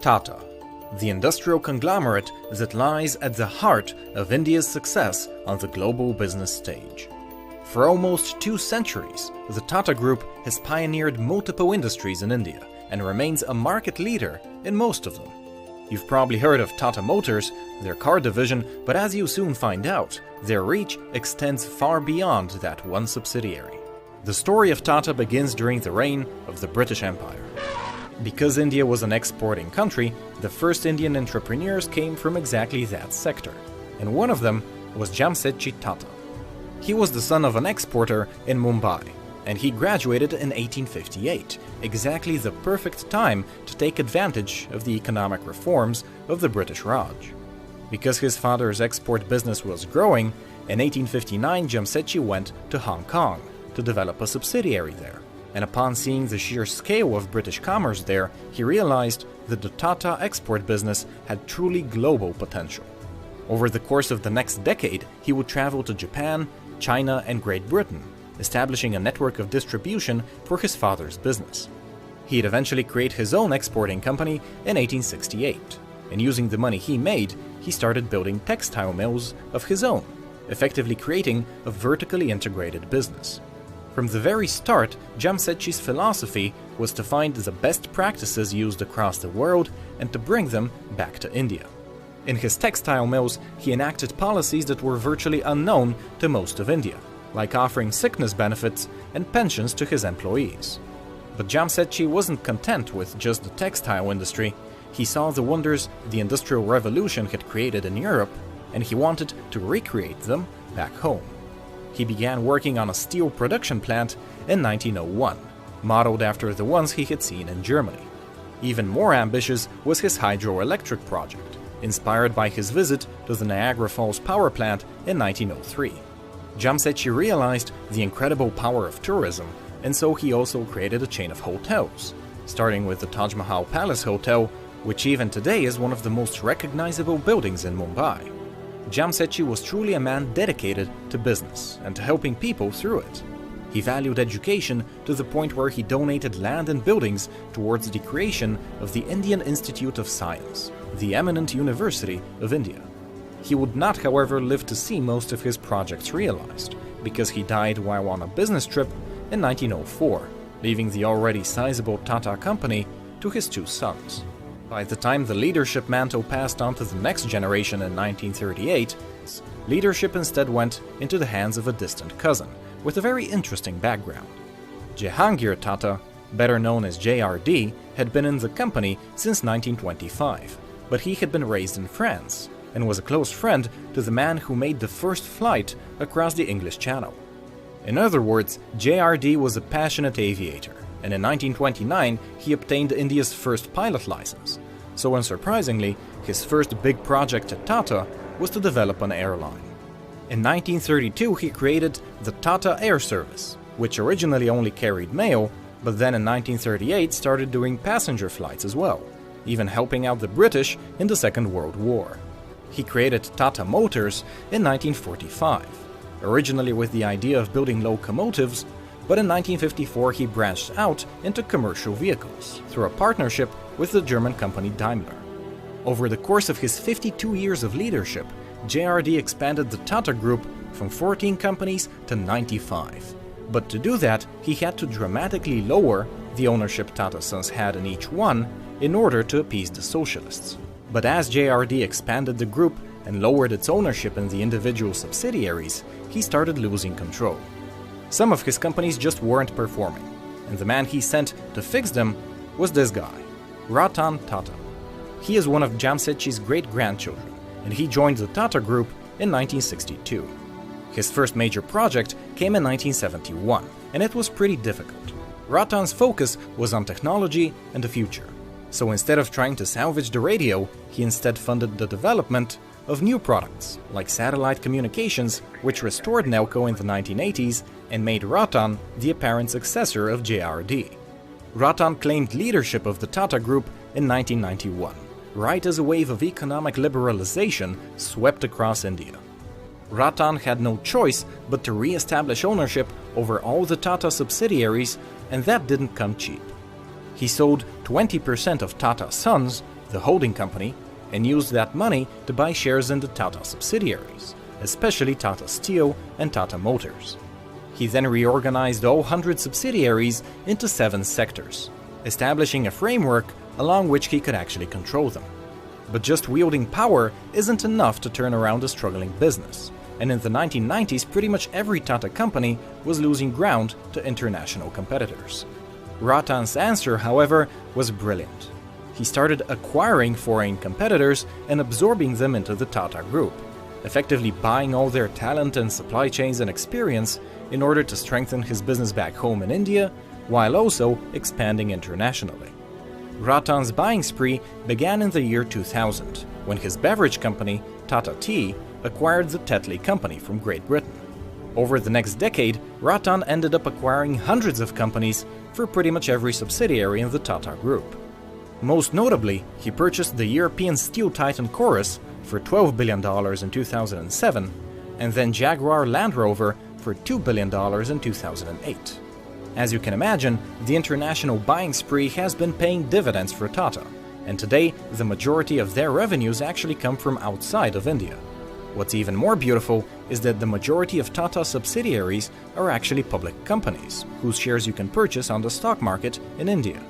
Tata, the industrial conglomerate that lies at the heart of India's success on the global business stage. For almost 2 centuries, the Tata Group has pioneered multiple industries in India and remains a market leader in most of them. You've probably heard of Tata Motors, their car division, but as you soon find out, their reach extends far beyond that one subsidiary. The story of Tata begins during the reign of the British Empire. Because India was an exporting country, the first Indian entrepreneurs came from exactly that sector, and one of them was Jamsetji Tata. He was the son of an exporter in Mumbai, and he graduated in 1858, exactly the perfect time to take advantage of the economic reforms of the British Raj. Because his father's export business was growing, in 1859 Jamsetji went to Hong Kong to develop a subsidiary there. And upon seeing the sheer scale of British commerce there, he realized that the Tata export business had truly global potential. Over the course of the next decade, he would travel to Japan, China, and Great Britain, establishing a network of distribution for his father's business. He'd eventually create his own exporting company in 1868, and using the money he made, he started building textile mills of his own, effectively creating a vertically integrated business. From the very start, Jamsetji's philosophy was to find the best practices used across the world and to bring them back to India. In his textile mills, he enacted policies that were virtually unknown to most of India, like offering sickness benefits and pensions to his employees. But Jamsetji wasn't content with just the textile industry. He saw the wonders the Industrial Revolution had created in Europe, and he wanted to recreate them back home. He began working on a steel production plant in 1901, modeled after the ones he had seen in Germany. Even more ambitious was his hydroelectric project, inspired by his visit to the Niagara Falls power plant in 1903. Jamsetji realized the incredible power of tourism, and so he also created a chain of hotels, starting with the Taj Mahal Palace Hotel, which even today is one of the most recognizable buildings in Mumbai. Jamsetji was truly a man dedicated to business and to helping people through it. He valued education to the point where he donated land and buildings towards the creation of the Indian Institute of Science, the eminent university of India. He would not, however, live to see most of his projects realized, because he died while on a business trip in 1904, leaving the already sizable Tata company to his 2 sons. By the time the leadership mantle passed on to the next generation in 1938, leadership instead went into the hands of a distant cousin, with a very interesting background. Jehangir Tata, better known as JRD, had been in the company since 1925, but he had been raised in France, and was a close friend to the man who made the first flight across the English Channel. In other words, JRD was a passionate aviator, and in 1929 he obtained India's first pilot license. So unsurprisingly, his first big project at Tata was to develop an airline. In 1932 he created the Tata Air Service, which originally only carried mail, but then in 1938 started doing passenger flights as well, even helping out the British in the Second World War. He created Tata Motors in 1945, originally with the idea of building locomotives, but in 1954 he branched out into commercial vehicles through a partnership with the German company Daimler. Over the course of his 52 years of leadership, JRD expanded the Tata Group from 14 companies to 95. But to do that, he had to dramatically lower the ownership Tata sons had in each one in order to appease the socialists. But as JRD expanded the group and lowered its ownership in the individual subsidiaries, he started losing control. Some of his companies just weren't performing, and the man he sent to fix them was this guy, Ratan Tata. He is one of Jamsetji's great-grandchildren, and he joined the Tata Group in 1962. His first major project came in 1971, and it was pretty difficult. Ratan's focus was on technology and the future. So instead of trying to salvage the radio, he instead funded the development of new products, like satellite communications, which restored Nelco in the 1980s and made Ratan the apparent successor of JRD. Ratan claimed leadership of the Tata Group in 1991, right as a wave of economic liberalization swept across India. Ratan had no choice but to re-establish ownership over all the Tata subsidiaries, and that didn't come cheap. He sold 20% of Tata Sons, the holding company, and used that money to buy shares in the Tata subsidiaries, especially Tata Steel and Tata Motors. He then reorganized all 100 subsidiaries into 7 sectors, establishing a framework along which he could actually control them. But just wielding power isn't enough to turn around a struggling business, and in the 1990s pretty much every Tata company was losing ground to international competitors. Ratan's answer, however, was brilliant. He started acquiring foreign competitors and absorbing them into the Tata Group, effectively buying all their talent and supply chains and experience in order to strengthen his business back home in India, while also expanding internationally. Ratan's buying spree began in the year 2000, when his beverage company, Tata Tea, acquired the Tetley Company from Great Britain. Over the next decade, Ratan ended up acquiring hundreds of companies for pretty much every subsidiary in the Tata Group. Most notably, he purchased the European steel titan Chorus for $12 billion in 2007, and then Jaguar Land Rover for $2 billion in 2008. As you can imagine, the international buying spree has been paying dividends for Tata, and today the majority of their revenues actually come from outside of India. What's even more beautiful is that the majority of Tata subsidiaries are actually public companies, whose shares you can purchase on the stock market in India.